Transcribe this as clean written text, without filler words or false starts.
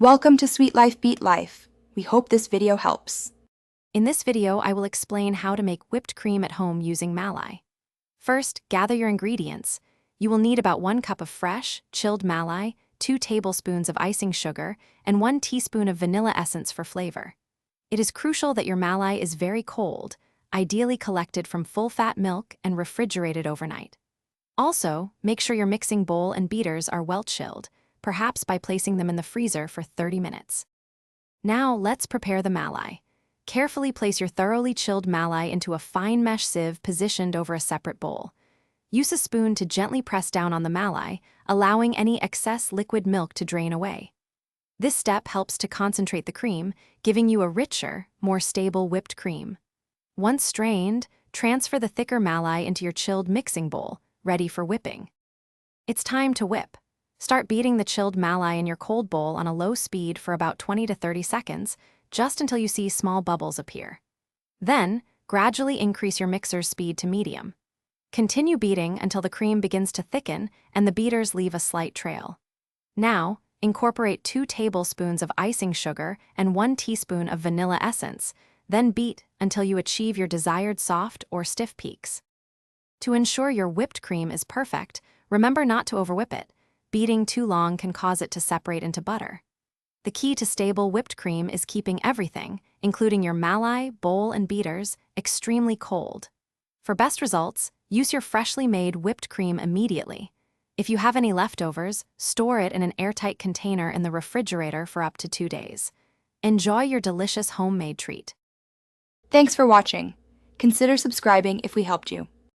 Welcome to Sweet Life Beat Life. We hope this video helps. In this video, I will explain how to make whipped cream at home using Malai. First, gather your ingredients. You will need about 1 cup of fresh, chilled Malai, 2 tablespoons of icing sugar, and 1 teaspoon of vanilla essence for flavor. It is crucial that your Malai is very cold, ideally collected from full-fat milk and refrigerated overnight. Also, make sure your mixing bowl and beaters are well chilled, perhaps by placing them in the freezer for 30 minutes. Now, let's prepare the Malai. Carefully place your thoroughly chilled Malai into a fine mesh sieve positioned over a separate bowl. Use a spoon to gently press down on the Malai, allowing any excess liquid milk to drain away. This step helps to concentrate the cream, giving you a richer, more stable whipped cream. Once strained, transfer the thicker Malai into your chilled mixing bowl, ready for whipping. It's time to whip. Start beating the chilled Malai in your cold bowl on a low speed for about 20 to 30 seconds, just until you see small bubbles appear. Then, gradually increase your mixer's speed to medium. Continue beating until the cream begins to thicken and the beaters leave a slight trail. Now, incorporate 2 tablespoons of icing sugar and 1 teaspoon of vanilla essence, then beat until you achieve your desired soft or stiff peaks. To ensure your whipped cream is perfect, remember not to overwhip it. Beating too long can cause it to separate into butter. The key to stable whipped cream is keeping everything, including your Malai, bowl, and beaters, extremely cold. For best results, use your freshly made whipped cream immediately. If you have any leftovers, store it in an airtight container in the refrigerator for up to 2 days. Enjoy your delicious homemade treat. Thanks for watching. Consider subscribing if we helped you.